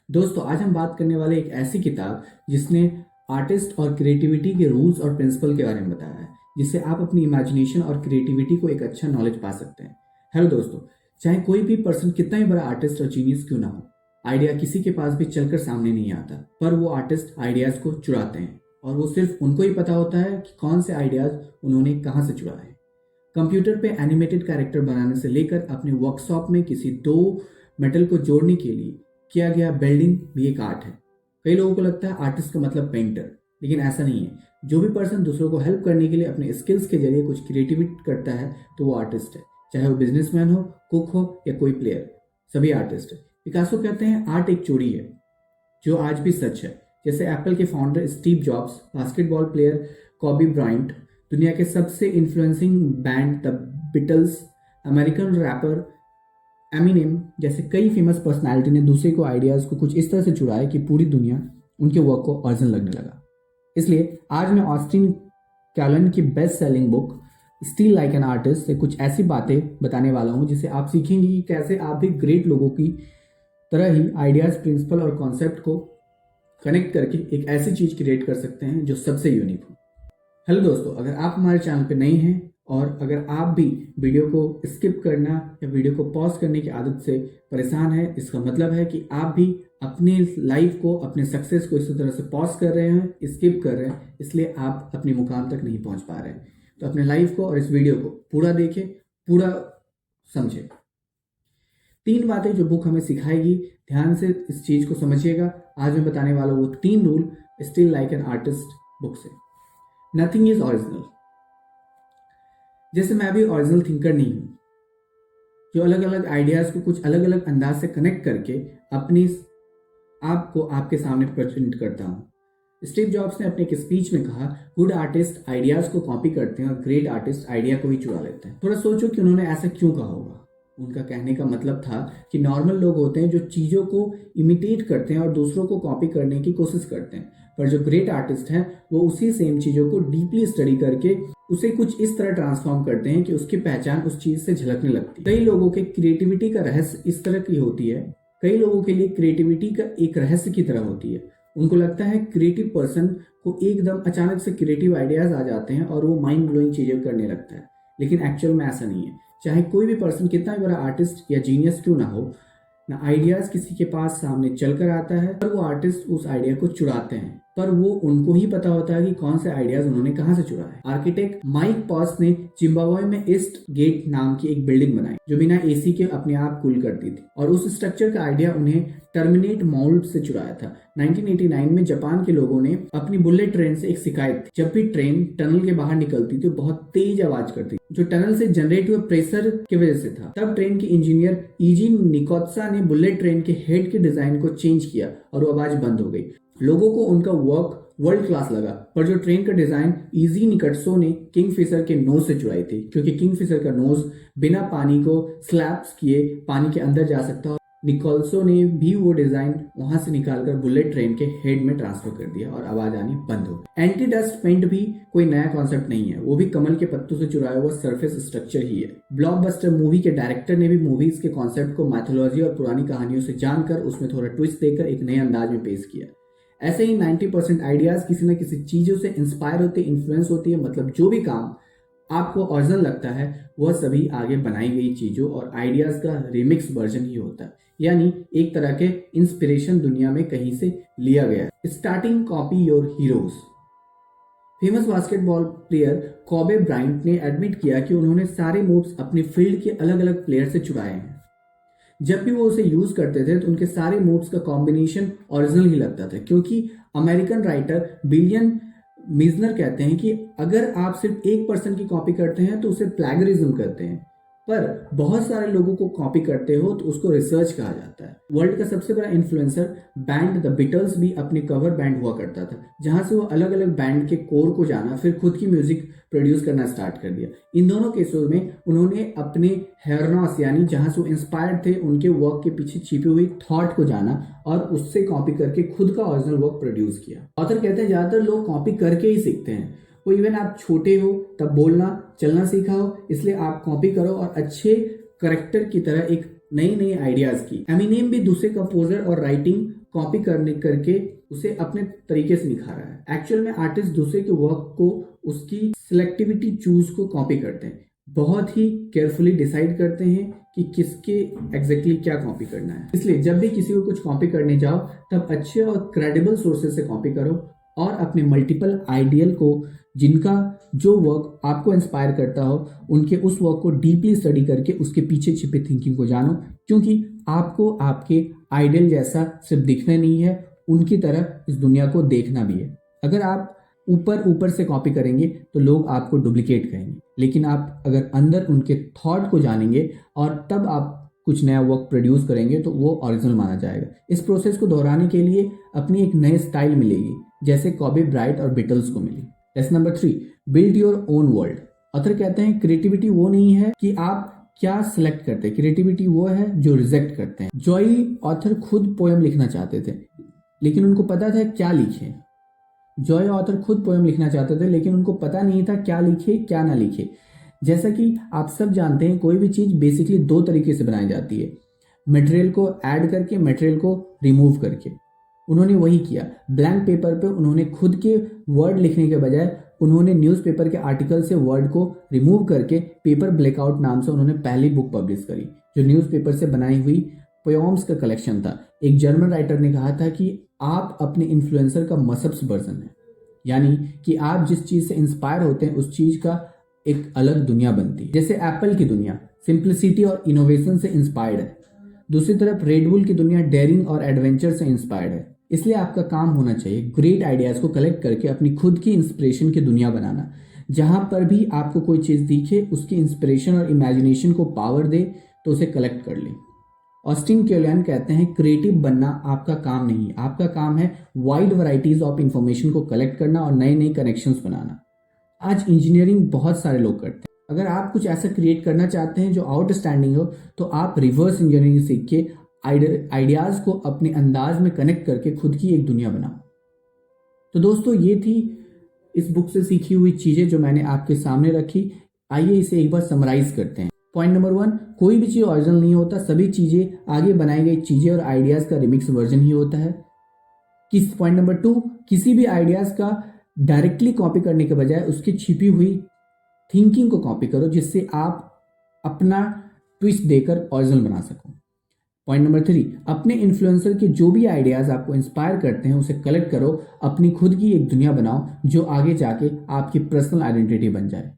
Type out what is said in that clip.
दोस्तों आज हम बात करने वाले एक ऐसी किताब जिसने आर्टिस्ट और क्रिएटिविटी के रूल्स और प्रिंसिपल के बारे में बताया है, जिससे आप अपनी इमेजिनेशन और क्रिएटिविटी को एक अच्छा नॉलेज पा सकते हैं। हेलो दोस्तों, चाहे कोई भी पर्सन कितना ही बड़ा आर्टिस्ट और जीनियस क्यों ना हो, आइडिया किसी के पास भी चलकर सामने नहीं आता, पर वो आर्टिस्ट आइडियाज को चुराते हैं और वो सिर्फ उनको ही पता होता है कि कौन से आइडियाज उन्होंने कहाँ से चुराए हैं। कंप्यूटर पे एनिमेटेड कैरेक्टर बनाने से लेकर अपने वर्कशॉप में किसी दो मेटल को जोड़ने के लिए किया गया बिल्डिंग भी एक आर्ट है। कई लोगों को लगता है आर्टिस्ट का मतलब पेंटर, लेकिन ऐसा नहीं है। जो भी पर्सन दूसरों को हेल्प करने के लिए अपने स्किल्स के जरिए कुछ क्रिएटिविटी करता है तो वो आर्टिस्ट है। चाहे वो बिजनेसमैन हो, कुक हो या कोई प्लेयर, सभी आर्टिस्ट है। पिकासो कहते हैं आर्ट एक चोरी है, जो आज भी सच है। जैसे एप्पल के founder Steve Jobs, basketball player Kobe Bryant, दुनिया के सबसे influencing band the Beatles, American rapper Eminem जैसे कई फेमस पर्सनालिटी ने दूसरे को आइडियाज को कुछ इस तरह से चुराया कि पूरी दुनिया उनके वर्क को ओरिजिनल लगने लगा। इसलिए आज मैं ऑस्टिन कैलन की best selling book steel like an artist से कुछ ऐसी बातें बताने वाला हूं जिससे आप सीखेंगे कि कैसे आप भी ग्रेट लोगों की तरह ही आइडियाज, प्रिंसिपल और कॉन्सेप्ट को कनेक्ट करके एक ऐसी चीज क्रिएट कर सकते हैं जो सबसे यूनिक हो। हेलो दोस्तों, अगर आप हमारे चैनल पे नए हैं और अगर आप भी वीडियो को स्किप करना या वीडियो को पॉज करने की आदत से परेशान है, इसका मतलब है कि आप भी अपने लाइफ को, अपने सक्सेस को इसी तरह से पॉज कर रहे हैं, स्किप कर रहे हैं, इसलिए आप अपने मुकाम तक नहीं पहुंच पा रहे हैं। तो अपने लाइफ को और इस वीडियो को पूरा देखें, पूरा समझें। 3 बातें जो बुक हमें सिखाएगी, ध्यान से इस चीज को समझिएगा। आज मैं बताने वाला हूँ वो 3 rule steal like an artist book से। Nothing is original. जैसे मैं भी ओरिजिनल थिंकर नहीं हूं, जो अलग अलग आइडियाज को कुछ अलग अलग अंदाज से कनेक्ट करके अपनी आप को आपके सामने प्रेजेंट करता हूं। स्टीव जॉब्स ने अपने एक स्पीच में कहा, गुड आर्टिस्ट आइडियाज को कॉपी करते हैं और ग्रेट आर्टिस्ट आइडिया को ही चुरा लेते हैं। थोड़ा सोचो कि उन्होंने ऐसा क्यों कहा होगा। उनका कहने का मतलब था कि नॉर्मल लोग होते हैं जो चीजों को इमिटेट करते हैं और दूसरों को कॉपी करने की कोशिश करते हैं, पर जो ग्रेट आर्टिस्ट हैं वो उसी सेम चीजों को डीपली स्टडी करके उसे कुछ इस तरह ट्रांसफॉर्म करते हैं कि उसकी पहचान उस चीज से झलकने लगती है। कई लोगों के क्रिएटिविटी का रहस्य इस तरह की होती है, कई लोगों के लिए क्रिएटिविटी का एक रहस्य की तरह होती है। उनको लगता है क्रिएटिव पर्सन को एकदम अचानक से क्रिएटिव आइडियाज आ जाते हैं और वो माइंड ब्लोइंग चीजें करने लगता है, लेकिन एक्चुअल में ऐसा नहीं है। चाहे कोई भी पर्सन कितना भी बड़ा आर्टिस्ट या जीनियस क्यों ना हो, ना आइडियाज किसी के पास सामने चलकर आता है, पर वो आर्टिस्ट उस आइडिया को चुराते हैं, पर वो उनको ही पता होता है कि कौन से आइडियाज उन्होंने कहां से चुराए हैं। आर्किटेक्ट माइक पॉस ने जिम्बाब्वे में ईस्ट गेट नाम की एक बिल्डिंग बनाई जो बिना एसी के अपने आप कूल करती थी, और उस स्ट्रक्चर का आइडिया उन्हें टर्मिनेट माउल्ट से चुराया था। 1989 में जापान के लोगों ने अपनी बुलेट ट्रेन से एक शिकायत थी, जब भी ट्रेन टनल के बाहर निकलती थी बहुत तेज आवाज करती, जो टनल से जनरेट हुए प्रेशर की वजह से था। तब ट्रेन के इंजीनियर ईजी निकोत्सा ने बुलेट ट्रेन के हेड के डिजाइन को चेंज किया और वो आवाज बंद हो गई। लोगों को उनका वर्क वर्ल्ड क्लास लगा, पर जो ट्रेन का डिजाइन इजी निकटसो ने किंगफिशर के नोज से चुराई थी, क्योंकि किंगफिशर का नोज बिना पानी को स्लैप्स किए पानी के अंदर जा सकता है। निकोल्सो ने भी वो डिजाइन वहां से निकालकर बुलेट ट्रेन के हेड में ट्रांसफर कर दिया और आवाज आनी बंद हो गई। एंटी डस्ट पेंट भी कोई नया कॉन्सेप्ट नहीं है, वो भी कमल के पत्तों से चुराया हुआ सरफेस स्ट्रक्चर ही है। ब्लॉकबस्टर मूवी के डायरेक्टर ने भी मूवीज के कॉन्सेप्ट को मैथोलॉजी और पुरानी कहानियों से जानकर उसमें थोड़ा ट्विस्ट देकर एक नए अंदाज में पेश किया। ऐसे ही 90% आइडियाज किसी न किसी चीजों से इंस्पायर होते, इन्फ्लुएंस होती है। मतलब जो भी काम आपको ओरिजिनल लगता है वह सभी आगे बनाई गई चीजों और आइडियाज का रिमिक्स वर्जन ही होता है, यानी एक तरह के इंस्पिरेशन दुनिया में कहीं से लिया गया है। Starting copy your heroes. Famous basketball player Kobe Bryant ने एडमिट किया कि उन्होंने सारे मूव्स अपने फील्ड के अलग अलग प्लेयर से चुराए हैं। जब भी वो उसे यूज करते थे तो उनके सारे मूव्स का कॉम्बिनेशन ओरिजिनल ही लगता था, क्योंकि अमेरिकन राइटर बिलियन मिजनर कहते हैं कि अगर आप सिर्फ एक पर्सन की कॉपी करते हैं तो उसे प्लैगरिज्म करते हैं, पर बहुत सारे लोगों को कॉपी करते हो तो उसको रिसर्च कहा जाता है। वर्ल्ड का सबसे बड़ा इन्फ्लुएंसर बैंड द बीटल्स भी अपने कवर बैंड हुआ करता था, जहां से वो अलग अलग बैंड के कोर को जाना, फिर खुद की म्यूजिक प्रोड्यूस करना स्टार्ट कर दिया। इन दोनों केसों में उन्होंने अपने हेरनॉस, यानी जहां से वो इंस्पायर्ड थे, उनके वर्क के पीछे छिपी हुई थॉट को जाना और उससे कॉपी करके खुद का ओरिजिनल वर्क प्रोड्यूस किया। ऑथर कहते हैं ज्यादातर लोग कॉपी करके ही सीखते हैं। वो इवन आप छोटे हो तब बोलना चलना सीखा हो, इसलिए आप कॉपी करो और अच्छे करेक्टर की तरह एक नई नई आइडियाज की। एमिनेम भी दूसरे कंपोजर और राइटिंग कॉपी करने करके उसे अपने तरीके से निखारा है। एक्चुअल में आर्टिस्ट दूसरे के वर्क को, उसकी सिलेक्टिविटी चूज को कॉपी करते हैं, बहुत ही केयरफुली डिसाइड करते हैं कि किसके एग्जैक्टली क्या कॉपी करना है। इसलिए जब भी किसी को कुछ कॉपी करने जाओ तब अच्छे और क्रेडिबल सोर्सेज से कॉपी करो और अपने मल्टीपल आइडियल को, जिनका जो वर्क आपको इंस्पायर करता हो, उनके उस वर्क को डीपली स्टडी करके उसके पीछे छिपे थिंकिंग को जानो, क्योंकि आपको आपके आइडियल जैसा सिर्फ दिखना नहीं है, उनकी तरह इस दुनिया को देखना भी है। अगर आप ऊपर ऊपर से कॉपी करेंगे तो लोग आपको डुप्लीकेट कहेंगे, लेकिन आप अगर अंदर उनके थॉट को जानेंगे और तब आप कुछ नया वर्क प्रोड्यूस करेंगे तो वो ओरिजिनल माना जाएगा। इस प्रोसेस को दोहराने के लिए अपनी एक नई स्टाइल मिलेगी, जैसे कॉबी ब्राइट और बीटल्स को मिली। Lesson number 3, build your own world. Author कहते हैं क्रिएटिविटी वो नहीं है कि आप क्या सिलेक्ट करते हैं, क्रिएटिविटी वो है जो रिजेक्ट करते हैं। जॉय ऑथर खुद पोएम लिखना चाहते थे, लेकिन उनको पता था क्या लिखे। जॉय ऑथर खुद पोएम लिखना चाहते थे, लेकिन उनको पता नहीं था क्या लिखे क्या ना लिखे। जैसा कि आप सब जानते हैं, कोई भी चीज़ बेसिकली दो तरीके से बनाई जाती है, मटेरियल को ऐड करके, मटेरियल को रिमूव करके। उन्होंने वही किया। ब्लैंक पेपर पे उन्होंने खुद के वर्ड लिखने के बजाय उन्होंने न्यूज़पेपर के आर्टिकल से वर्ड को रिमूव करके पेपर ब्लैकआउट नाम से उन्होंने पहली बुक पब्लिश करी, जो न्यूज़पेपर से बनाई हुई पोएम्स का कलेक्शन था। एक जर्मन राइटर ने कहा था कि आप अपने इन्फ्लुएंसर का मसब्स वर्जन है, यानी कि आप जिस चीज़ से इंस्पायर होते हैं उस चीज़ का एक अलग दुनिया बनती है। जैसे एप्पल की दुनिया सिंप्लिसिटी और इनोवेशन से इंस्पायर्ड है, दूसरी तरफ रेडबुल की दुनिया डेयरिंग और एडवेंचर से इंस्पायर्ड है। इसलिए आपका काम होना चाहिए ग्रेट आइडियाज़ को कलेक्ट करके अपनी खुद की इंस्पिरेशन की दुनिया बनाना। जहाँ पर भी आपको कोई चीज़ दिखे, उसकी इंस्पिरेशन और इमेजिनेशन को पावर दे तो उसे कलेक्ट कर लें। ऑस्टिन क्यूलियन कहते हैं क्रिएटिव बनना आपका काम नहीं है, आपका काम है वाइड वैरायटीज ऑफ इंफॉर्मेशन को कलेक्ट करना और नए नए कनेक्शंस बनाना। आज इंजीनियरिंग बहुत सारे लोग करते हैं। अगर आप कुछ ऐसा क्रिएट करना चाहते हैं जो आउटस्टैंडिंग हो, तो आप रिवर्स इंजीनियरिंग सीख के आइडियाज़ को अपने अंदाज में कनेक्ट करके खुद की एक दुनिया बनाओ। तो दोस्तों, ये थी इस बुक से सीखी हुई चीज़ें जो मैंने आपके सामने रखी। आइए इसे एक बार समराइज करते हैं। पॉइंट नंबर 1, कोई भी चीज़ ओरिजिनल नहीं होता, सभी चीज़ें आगे बनाई गई चीज़ें और आइडियाज़ का रिमिक्स वर्जन ही होता है। पॉइंट नंबर 2, किसी भी आइडियाज़ का डायरेक्टली कॉपी करने के बजाय उसकी छिपी हुई थिंकिंग को कॉपी करो, जिससे आप अपना ट्विस्ट देकर ओरिजिनल बना सको। पॉइंट नंबर 3, अपने इन्फ्लुएंसर के जो भी आइडियाज़ आपको इंस्पायर करते हैं उसे कलेक्ट करो, अपनी खुद की एक दुनिया बनाओ जो आगे जाके आपकी पर्सनल आइडेंटिटी बन जाए।